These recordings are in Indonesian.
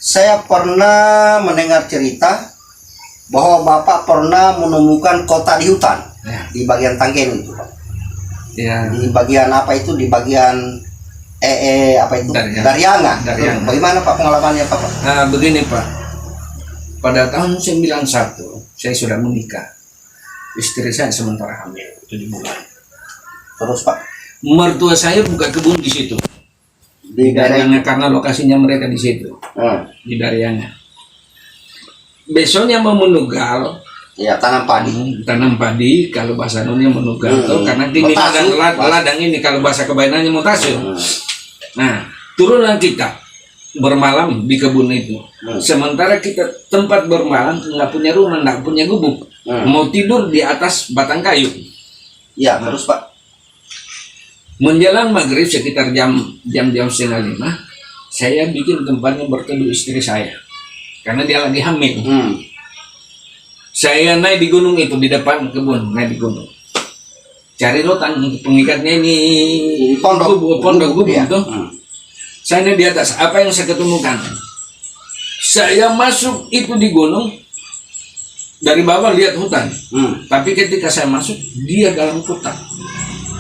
Saya pernah mendengar cerita bahwa Bapak pernah menemukan kotak di hutan, Ya. di bagian Tanggen itu, Pak. Ya. Di bagian apa itu? Di bagian apa itu? Darianga. Darianga. Bagaimana Pak pengalamannya Pak? Nah, begini Pak, pada tahun 91 saya sudah menikah. Istri saya sementara hamil 7 bulan. Terus Pak, Mertua saya buka kebun di situ. di daerah Darianga, karena lokasinya mereka di situ, di Darianga. Besoknya mau menugal, ya tanam padi. tanam padi, kalau bahasa Nunnya menugal tuh, karena ini Mutasu. ladang ini, kalau bahasa kebayangannya mutasi. Nah, turunlah kita bermalam di kebun itu. Sementara kita tempat bermalam nggak punya rumah, nggak punya gubuk, mau tidur di atas batang kayu. Ya, terus Pak. Menjelang maghrib sekitar jam 4:30, saya bikin tempatnya berteduh istri saya, karena dia lagi hamil. Saya naik di gunung itu, di depan kebun, naik di gunung, cari rotan untuk pengikatnya ini, pondok gubuk ya. itu. Saya naik di atas, apa yang saya ketemukan? Saya masuk itu di gunung, dari bawah lihat hutan, tapi ketika saya masuk, dia dalam kotak.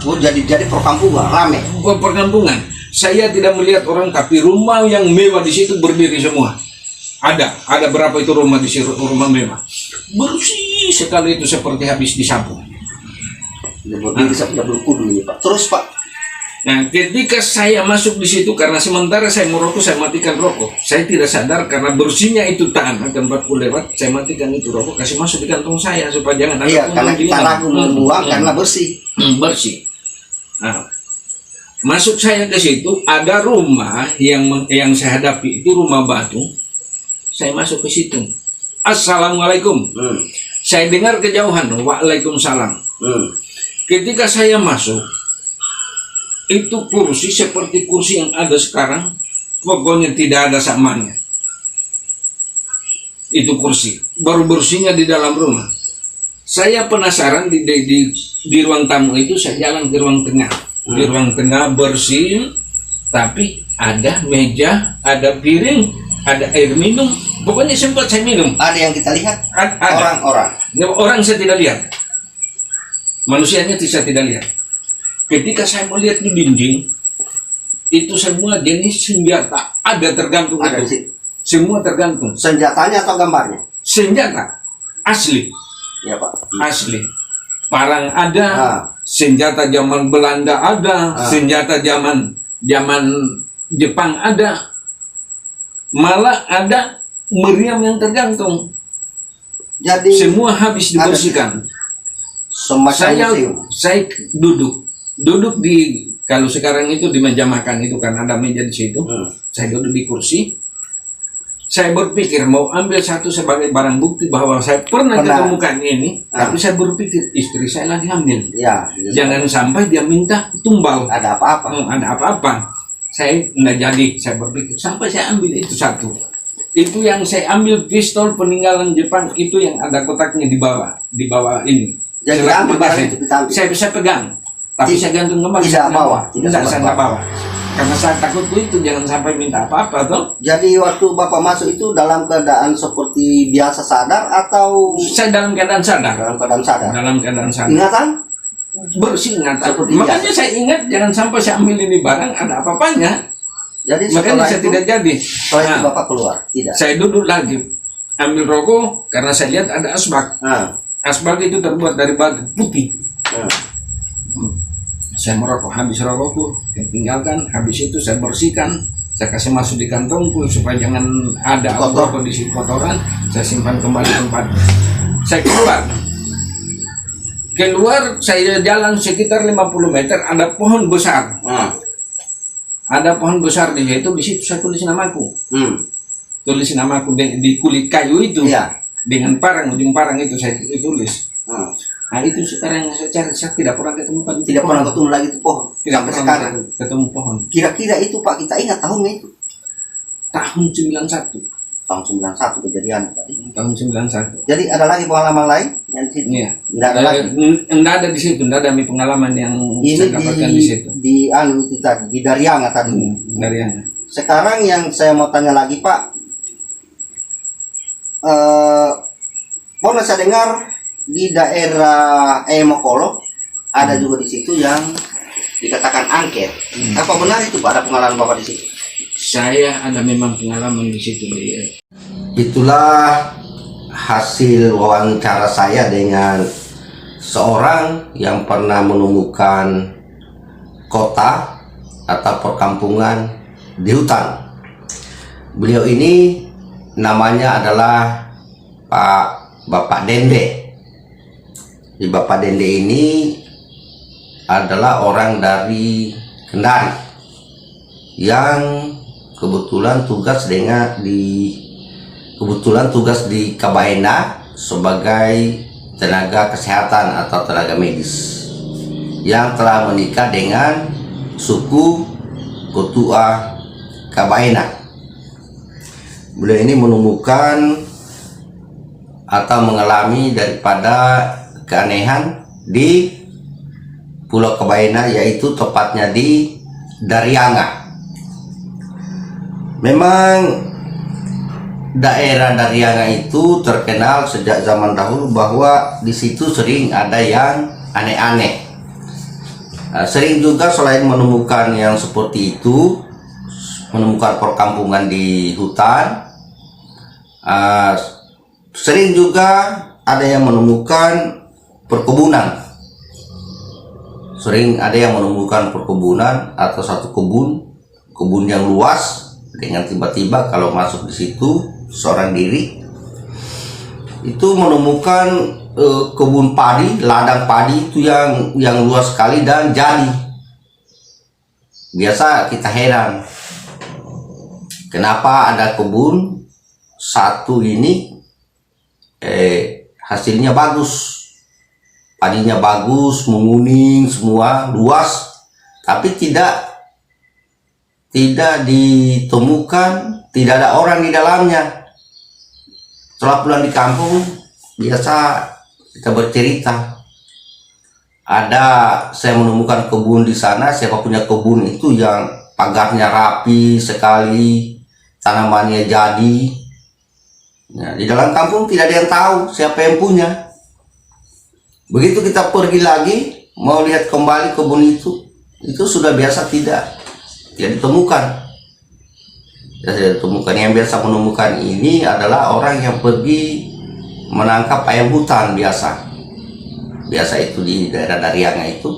Oh, jadi perkampungan rame. Perkampungan. Saya tidak melihat orang, tapi rumah yang mewah di situ berdiri semua. Ada berapa itu rumah di situ, rumah mewah. Bersih sekali itu, seperti habis disapu. Bisa berkudu ini Pak. Terus Pak. Nah, ketika saya masuk di situ, karena sementara saya merokok, saya matikan rokok. Saya tidak sadar karena bersihnya itu tanah tempatku lewat, saya matikan itu rokok, kasih masuk di kantong saya supaya jangan ada. Iya, karena kita ragu membuang karena bersih. Bersih. Nah, masuk saya ke situ, ada rumah yang saya hadapi itu rumah batu. Saya masuk ke situ. Assalamualaikum. Saya dengar kejauhan, waalaikumsalam. Ketika saya masuk, itu kursi seperti kursi yang ada sekarang, pokoknya tidak ada samanya. Itu kursi, baru bersihnya di dalam rumah. Saya penasaran di ruang tamu itu, saya jalan ke ruang tengah. Di ruang tengah bersih, tapi ada meja, ada piring, ada air minum. Pokoknya sempat saya minum. Ada yang kita lihat? Ada. Orang saya tidak lihat. Manusianya saya tidak lihat. Ketika saya melihat di dinding, itu semua jenis senjata ada tergantung Ada itu. sih. Semua tergantung. Senjatanya atau gambarnya? Senjata asli. Ya Pak. Asli. Parang ada, senjata zaman Belanda ada, senjata zaman Jepang ada, malah ada meriam yang tergantung. Jadi Semua habis dibersihkan. Saya duduk di, kalau sekarang itu di meja makan itu kan ada meja di situ. Saya duduk di kursi. Saya berpikir mau ambil satu sebagai barang bukti bahwa saya pernah ketemukan ini, tapi saya berpikir istri saya lagi hamil. Ya, Jangan sampai dia minta tumbal. ada apa-apa. Ada apa-apa. Saya nggak jadi. Saya berpikir sampai saya ambil itu satu. Itu yang saya ambil pistol peninggalan Jepang itu yang ada kotaknya di bawah ini. Jadi ambil barang itu kita ambil. Saya bisa pegang, tapi saya gantung kembali. Tidak bawa. Tidak, saya nggak bawa. Karena saya takut itu jangan sampai minta apa-apa toh. Jadi waktu Bapak masuk itu dalam keadaan seperti biasa sadar atau Saya dalam keadaan sadar. dalam keadaan sadar? Dalam keadaan sadar. Ingatan? Bersih ingatan. Seperti Makanya biasa. saya ingat jangan sampai saya ambil ini barang ada apa-apanya. Jadi Makanya setelah saya itu, tidak jadi. setelah itu Nah, Bapak keluar? Tidak. saya duduk lagi ambil rokok karena saya lihat ada asbak. Asbak itu terbuat dari batu putih. Saya merokok, habis rokokku tinggalkan, habis itu saya bersihkan, saya kasih masuk di kantongku supaya jangan ada apa-apa di situ kotoran. Saya simpan kembali tempatnya. Saya keluar, saya jalan sekitar 50 meter, ada pohon besar. Ada pohon besar di situ saya tulis namaku. Tulis namaku di kulit kayu itu. Dengan parang, ujung parang itu saya tulis. Nah itu sekarang yang saya cari, saya tidak pernah ketemukan. Tidak pernah ketemu lagi itu pohon. Tidak Sampai pernah sekarang. ketemu pohon. Kira-kira itu Pak, kita ingat tahunnya itu. Tahun 91. Tahun 91 kejadian Pak. Tahun 91. Jadi ada lagi pengalaman lain yang di situ? Iya. Tidak ada lagi. Enggak ada di situ, enggak ada pengalaman yang Ini saya dapatkan di situ. di itu tadi, di Darianga tadi. Dari yang Sekarang yang saya mau tanya lagi Pak, pernah saya dengar di daerah Mokolo ada juga di situ yang dikatakan angker. Apa benar itu Pak? Ada pengalaman Bapak di situ? Saya ada memang pengalaman di situ. Itulah hasil wawancara saya dengan seorang yang pernah menemukan kota atau perkampungan di hutan. Beliau ini namanya adalah Bapak Dende. Di Bapak Dende ini adalah orang dari Kendari yang kebetulan tugas di Kabaena sebagai tenaga kesehatan atau tenaga medis yang telah menikah dengan suku Kotua Kabaena. Beliau ini menemukan atau mengalami daripada keanehan di Pulau Kabaena, yaitu tepatnya di Darianga. Memang daerah Darianga itu terkenal sejak zaman dahulu bahwa di situ sering ada yang aneh-aneh. Sering juga selain menemukan yang seperti itu, menemukan perkampungan di hutan, sering juga ada yang menemukan perkebunan. Sering ada yang menemukan perkebunan atau satu kebun yang luas, dengan tiba-tiba kalau masuk di situ seorang diri itu menemukan kebun padi, ladang padi itu yang luas sekali dan jadi. Biasa kita heran kenapa ada kebun satu ini hasilnya bagus, padinya bagus, menguning semua, luas, tapi tidak ditemukan, tidak ada orang di dalamnya. Setelah pulang di kampung, biasa kita bercerita, saya menemukan kebun di sana, siapa punya kebun itu yang pagarnya rapi sekali, tanamannya jadi. Nah, di dalam kampung tidak ada yang tahu siapa yang punya. Begitu kita pergi lagi mau lihat kembali kebun itu sudah biasa tidak ditemukan. Tidak ditemukan. Yang biasa menemukan ini adalah orang yang pergi menangkap ayam hutan biasa. Biasa itu di daerah Darianga itu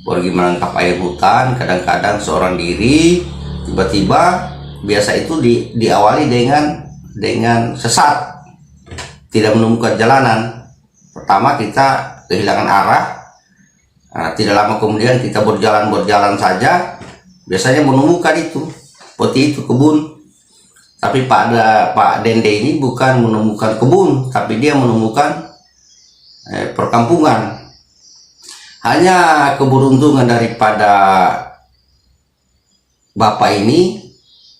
pergi menangkap ayam hutan, kadang-kadang seorang diri, tiba-tiba biasa itu diawali dengan sesat, tidak menemukan jalanan. Pertama kita kehilangan arah, tidak lama kemudian kita berjalan saja, biasanya menemukan itu seperti itu kebun. Tapi Pak Dende ini bukan menemukan kebun, tapi dia menemukan perkampungan. Hanya keberuntungan daripada Bapak ini,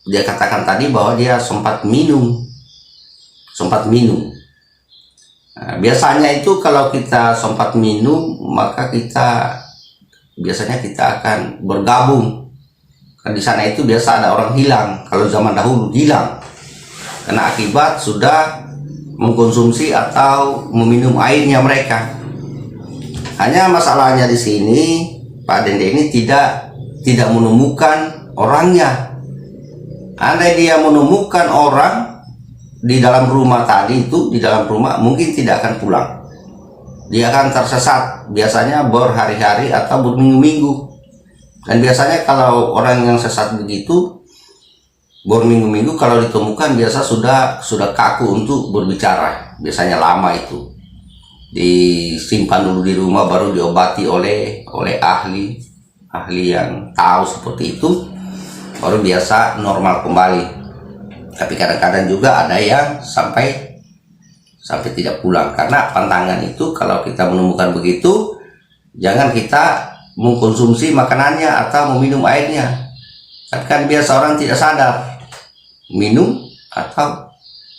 dia katakan tadi bahwa dia sempat minum. Biasanya itu kalau kita sempat minum, maka biasanya kita akan bergabung. Kan di sana itu biasa ada orang hilang. Kalau zaman dahulu hilang karena akibat sudah mengkonsumsi atau meminum airnya mereka. Hanya masalahnya di sini Pak Dende ini tidak menemukan orangnya. Andai dia menemukan orang di dalam rumah tadi itu, di dalam rumah, mungkin tidak akan pulang. Dia akan tersesat, biasanya berhari-hari atau berminggu-minggu. Dan biasanya kalau orang yang sesat begitu, berminggu-minggu, kalau ditemukan biasa sudah kaku untuk berbicara. Biasanya lama itu. Disimpan dulu di rumah, baru diobati oleh ahli yang tahu seperti itu, baru biasa normal kembali. Tapi kadang-kadang juga ada yang sampai tidak pulang. Karena pantangan itu kalau kita menemukan begitu, jangan kita mengkonsumsi makanannya atau meminum airnya. Kan biasa orang tidak sadar minum atau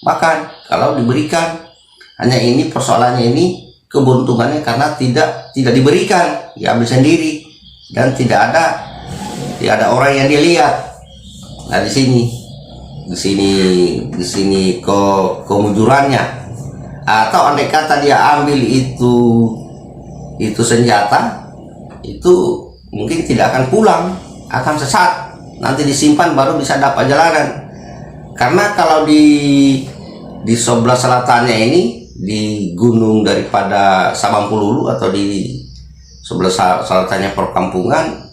makan kalau diberikan. Hanya ini persoalannya, ini keberuntungannya karena tidak diberikan, diambil sendiri dan tidak ada orang yang dia lihat. Nah di sini di sini kemujurannya, atau andai kata dia ambil itu senjata, itu mungkin tidak akan pulang, akan sesat, nanti disimpan baru bisa dapat jalanan. Karena kalau di sebelah selatannya ini, di gunung daripada Sabangpululu atau di sebelah selatannya perkampungan,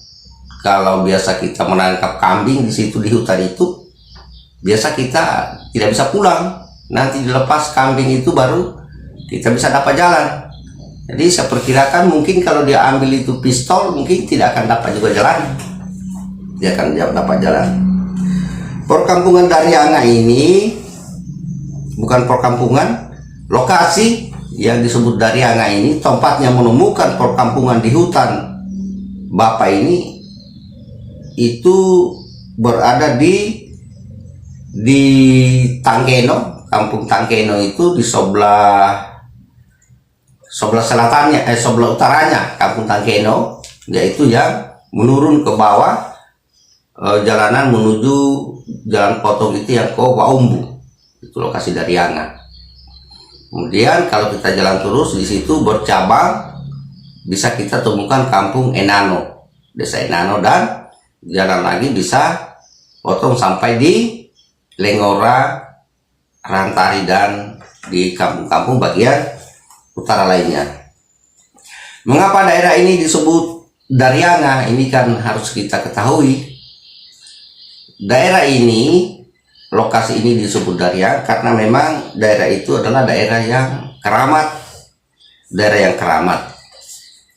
kalau biasa kita menangkap kambing di situ di hutan itu, biasa kita tidak bisa pulang. Nanti dilepas kambing itu baru kita bisa dapat jalan. Jadi saya perkirakan mungkin kalau dia ambil itu pistol, mungkin tidak akan dapat juga jalan. Dia akan dapat jalan. Perkampungan Darianga ini bukan perkampungan, lokasi yang disebut Darianga ini tempatnya menemukan perkampungan di hutan Bapak ini itu berada di Tangkeno, kampung Tangkeno itu di sebelah selatannya, sebelah utaranya kampung Tangkeno, yaitu yang menurun ke bawah, jalanan menuju jalan potong itu yang ke Waumbu, itu lokasi Darianga. Kemudian kalau kita jalan terus di situ bercabang, bisa kita temukan kampung Enano, desa Enano, dan jalan lagi bisa potong sampai di Lengora, Rantari, dan di kampung-kampung bagian utara lainnya. Mengapa daerah ini disebut Darianga? Ini kan harus kita ketahui. Daerah ini, lokasi ini disebut Darianga karena memang daerah itu adalah daerah yang keramat. Daerah yang keramat.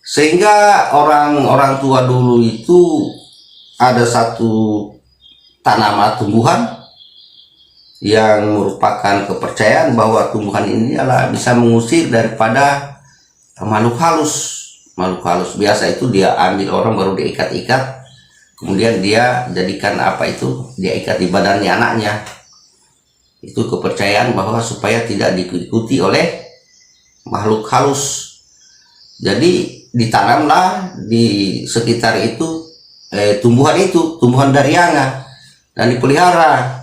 Sehingga orang-orang tua dulu itu ada satu tanaman tumbuhan yang merupakan kepercayaan bahwa tumbuhan ini adalah bisa mengusir daripada makhluk halus. Makhluk halus biasa itu dia ambil orang baru diikat-ikat, kemudian dia jadikan dia ikat di badannya anaknya. Itu kepercayaan bahwa supaya tidak diikuti oleh makhluk halus. Jadi ditanamlah di sekitar itu tumbuhan Darianga, dan dipelihara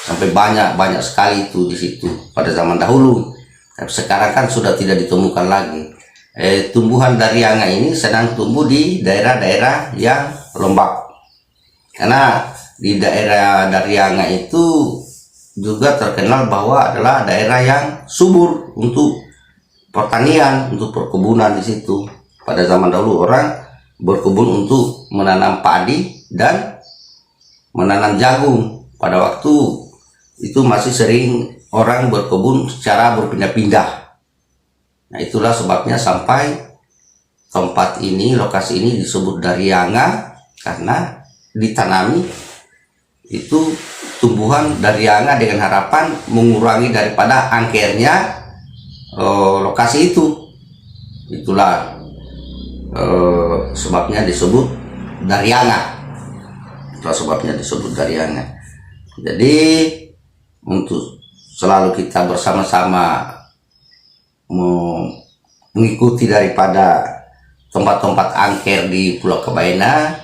sampai banyak sekali itu di situ pada zaman dahulu. Tapi sekarang kan sudah tidak ditemukan lagi. Tumbuhan Darianga ini sedang tumbuh di daerah-daerah yang lembab, karena di daerah Darianga itu juga terkenal bahwa adalah daerah yang subur untuk pertanian, untuk perkebunan. Di situ pada zaman dahulu orang berkebun untuk menanam padi dan menanam jagung. Pada waktu itu masih sering orang berkebun secara berpindah-pindah. Nah, itulah sebabnya sampai tempat ini, lokasi ini disebut Darianga, karena ditanami itu tumbuhan Darianga dengan harapan mengurangi daripada angkernya lokasi itu. Itulah sebabnya disebut Darianga. Itulah sebabnya disebut Darianga. Jadi untuk selalu kita bersama-sama mengikuti daripada tempat-tempat angker di Pulau Kabaena,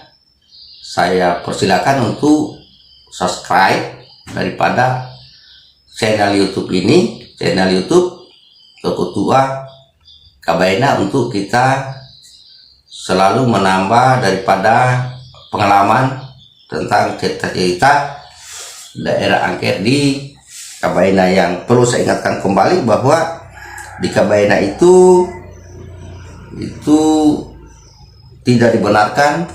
saya persilakan untuk subscribe daripada channel YouTube ini, channel YouTube Toko Tua Kabaena, untuk kita selalu menambah daripada pengalaman tentang cerita-cerita daerah angker di Kabaena. Yang perlu saya ingatkan kembali bahwa di Kabaena itu tidak dibenarkan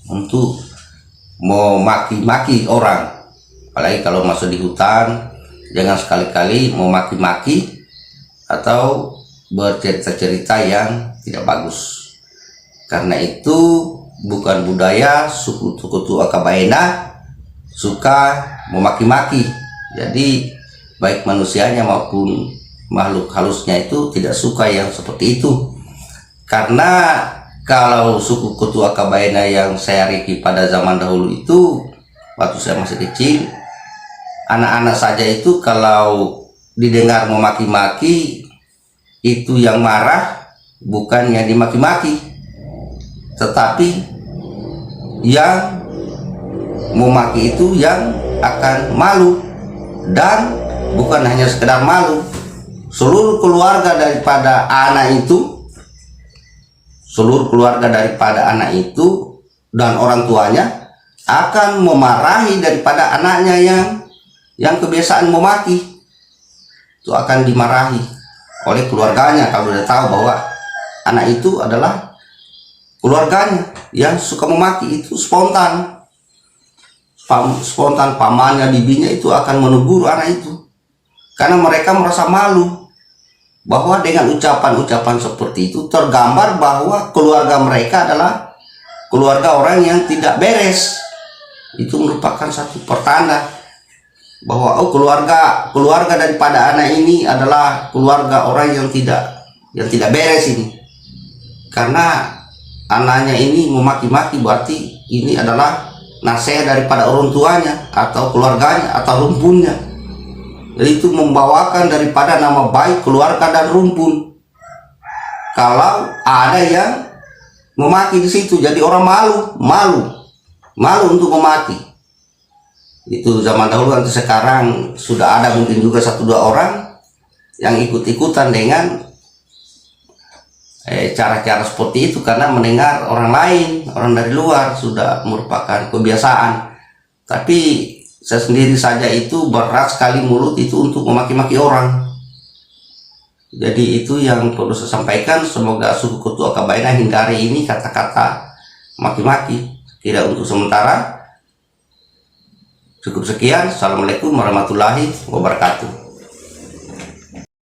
untuk memaki-maki orang, apalagi kalau masuk di hutan. Jangan sekali-kali memaki-maki atau bercerita-cerita yang tidak bagus, karena itu bukan budaya suku Tua Kabaena suka memaki-maki. Jadi baik manusianya maupun makhluk halusnya itu tidak suka yang seperti itu. Karena kalau suku Tua Kabaena yang saya riki pada zaman dahulu itu, waktu saya masih kecil, anak-anak saja itu kalau didengar memaki-maki, itu yang marah bukan yang dimaki-maki, tetapi yang memaki itu yang akan malu. Dan bukan hanya sekedar malu, seluruh keluarga daripada anak itu, dan orang tuanya akan memarahi daripada anaknya yang kebiasaan memaki. Itu akan dimarahi oleh keluarganya kalau udah tahu bahwa anak itu adalah keluarganya yang suka memaki. Itu spontan pamannya, bibinya itu akan menegur anak itu karena mereka merasa malu bahwa dengan ucapan-ucapan seperti itu tergambar bahwa keluarga mereka adalah keluarga orang yang tidak beres. Itu merupakan satu pertanda bahwa keluarga daripada anak ini adalah keluarga orang yang tidak beres ini. Karena anaknya ini memaki-maki, berarti ini adalah nasihat daripada orang tuanya atau keluarganya atau rumpunnya. Jadi itu membawakan daripada nama baik keluarga dan rumpun. Kalau ada yang memaki di situ, jadi orang malu untuk memaki. Itu zaman dahulu. Nanti sekarang sudah ada mungkin juga 1-2 orang yang ikut-ikutan dengan cara-cara seperti itu karena mendengar orang lain, orang dari luar sudah merupakan kebiasaan. Tapi saya sendiri saja itu berat sekali mulut itu untuk memaki-maki orang. Jadi itu yang perlu saya sampaikan. Semoga suku Ketua Kabaina hindari ini kata-kata maki-maki. Tidak untuk sementara. Cukup sekian. Assalamualaikum warahmatullahi wabarakatuh.